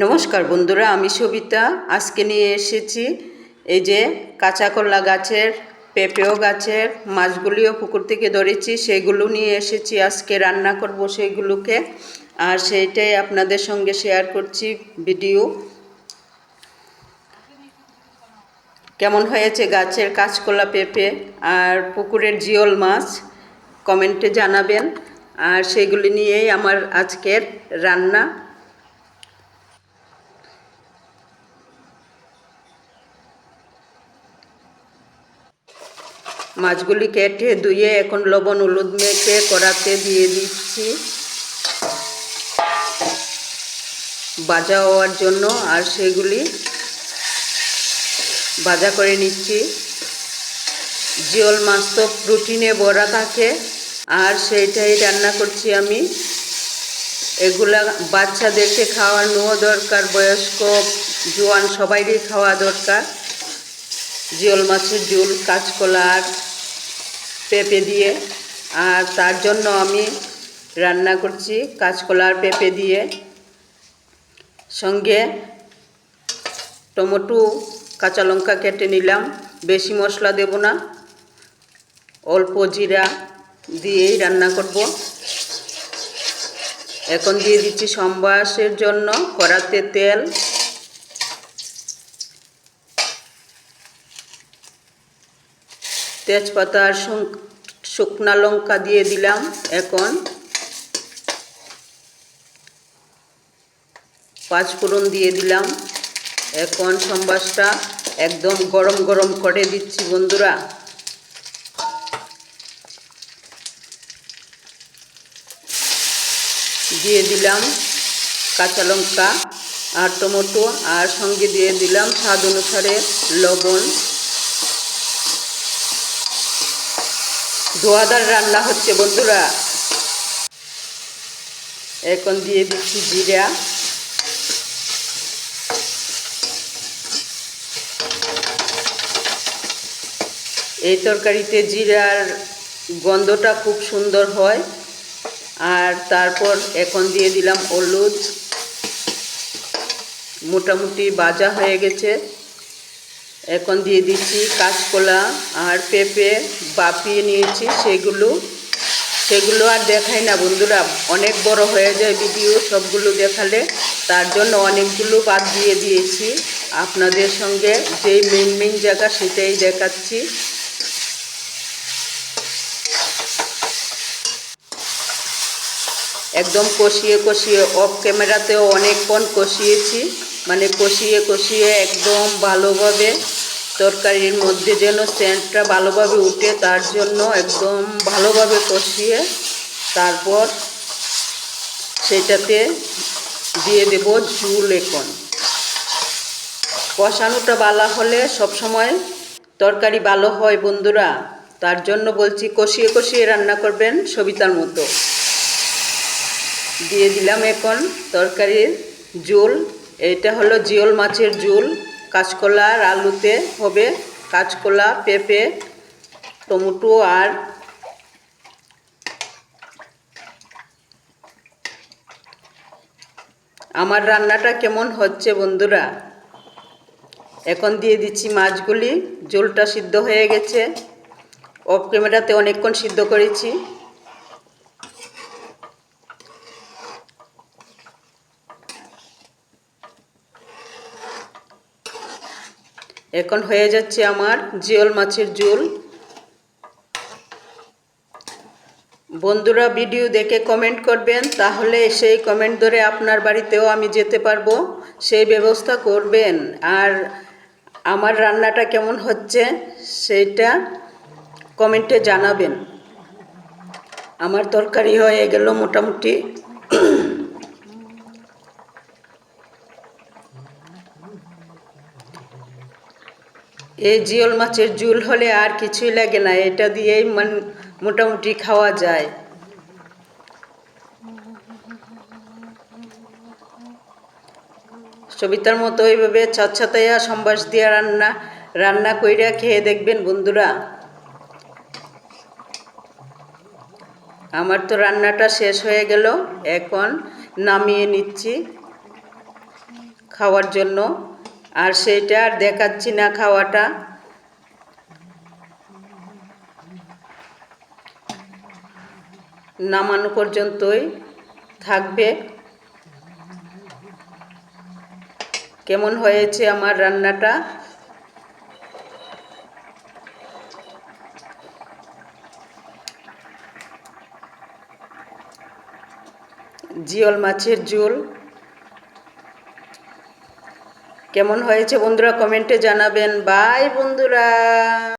নমস্কার বন্ধুরা, আমি সবিতা। আজকে নিয়ে এসেছি এই যে কাঁচা কলা গাছের, পেঁপেও গাছের, মাছগুলিও পুকুর থেকে ধরেছি, সেগুলো নিয়ে এসেছি। আজকে রান্না করব সেইগুলোকে, আর সেইটাই আপনাদের সঙ্গে শেয়ার করছি ভিডিও। কেমন হয়েছে গাছের কাঁচকলা, পেঁপে আর পুকুরের জিওল মাছ কমেন্টে জানাবেন। আর সেগুলি নিয়েই আমার আজকের রান্না। মাছগুলি কেটে ধুয়ে এখন লবণ হলুদ মেখে কড়াতে দিয়ে দিচ্ছি ভাজা হওয়ার জন্য, আর সেগুলি ভাজা করে নিচ্ছি। জিওল মাছ তো প্রোটিনে ভরা থাকে, আর সেইটাই রান্না করছি আমি। এগুলা বাচ্চাদেরকে খাওয়ানোও দরকার, বয়স্ক জোয়ান সবাইরই খাওয়া দরকার। জিওল মাছের ঝোল কাঁচকলা আর পেঁপে দিয়ে, আর তার জন্য আমি রান্না করছি কাঁচকলা আর পেঁপে দিয়ে। সঙ্গে টমেটো, কাঁচা লঙ্কা কেটে নিলাম। বেশি মশলা দেব না, অল্প জিরা দিয়েই রান্না করব। এখন দিয়ে দিচ্ছি সম্বাসের জন্য কড়াতে তেল। তেজপাতা আর শুকনা লঙ্কা দিয়ে দিলাম। এখন পাঁচফোড়ন দিয়ে দিলাম। এখন সম্বাসটা একদম গরম গরম করে দিচ্ছি বন্ধুরা। দিয়ে দিলাম কাঁচা লঙ্কা আর টমেটো, আর সঙ্গে দিয়ে দিলাম স্বাদ অনুসারে লবণ। ধোয়াদার রান্না হচ্ছে বন্ধুরা। এখন দিয়ে দিচ্ছি জিরা। এই তরকারিতে জিরার গন্ধটা খুব সুন্দর হয়। আর তারপর এখন দিয়ে দিলাম হলুদ। মোটামুটি ভাজা হয়ে গেছে। এখন দিয়ে দিচ্ছি কাঁচকলা আর পেঁপে বাপিয়ে নিয়েছি, সেগুলো আর দেখাই না বন্ধুরা, অনেক বড় হয়ে যায় ভিডিও সবগুলো দেখালে। তার জন্য অনেকগুলো বাদ দিয়ে দিয়েছি। আপনাদের সঙ্গে যেই মেন জায়গা সেটাই দেখাচ্ছি। একদম কষিয়ে কষিয়ে, অফ ক্যামেরাতেও অনেকক্ষণ কষিয়েছি, মানে কষিয়ে একদম ভালোভাবে তরকারির মধ্যে যেন সেন্টটা ভালোভাবে উঠে, তার জন্য একদম ভালোভাবে কষিয়ে তারপর সেটাতে দিয়ে দেব ঝোল। এখন কষানোটা ভালো হলে সবসময় তরকারি ভালো হয় বন্ধুরা। তার জন্য বলছি কষিয়ে কষিয়ে রান্না করবেন সবিতার মতো। দিয়ে দিলাম এখন তরকারির ঝোল। এটা হলো জিওল মাছের ঝোল, কাঁচকলা আর আলুতে হবে। কাঁচকলা, পেঁপে, টমেটো আর আমার রান্নাটা কেমন হচ্ছে বন্ধুরা। এখন দিয়ে দিচ্ছি মাছগুলি। ঝোলটা সিদ্ধ হয়ে গেছে, অফ ক্যামেরাতে অনেকক্ষণ সিদ্ধ করেছি। এখন হয়ে যাচ্ছে আমার জিওল মাছের ঝোল। বন্ধুরা ভিডিও দেখে কমেন্ট করবেন, তাহলে সেই কমেন্ট ধরে আপনার বাড়িতেও আমি যেতে পারবো, সেই ব্যবস্থা করবেন। আর আমার রান্নাটা কেমন হচ্ছে সেইটা কমেন্টে জানাবেন। আমার তরকারি হয়ে গেল মোটামুটি। এই জিওল মাছের ঝোল হলে আর কিছুই লাগে না, এটা দিয়েই মোটামুটি খাওয়া যায়। সবিতার মতো এইভাবে ছাতছাতাইয়া সম্বাস দিয়া রান্না কইরা খেয়ে দেখবেন বন্ধুরা। আমার তো রান্নাটা শেষ হয়ে গেল, এখন নামিয়ে নিচ্ছি। খাওয়ার জন্য। আর সেইটা আর দেখাচ্ছি না, খাওয়াটা নামানো পর্যন্তই থাকবে। কেমন হয়েছে আমার রান্নাটা? জিওল মাছের ঝোল কেমন হয়েছে বন্ধুরা কমেন্টে জানাবেন। বাই বন্ধুরা।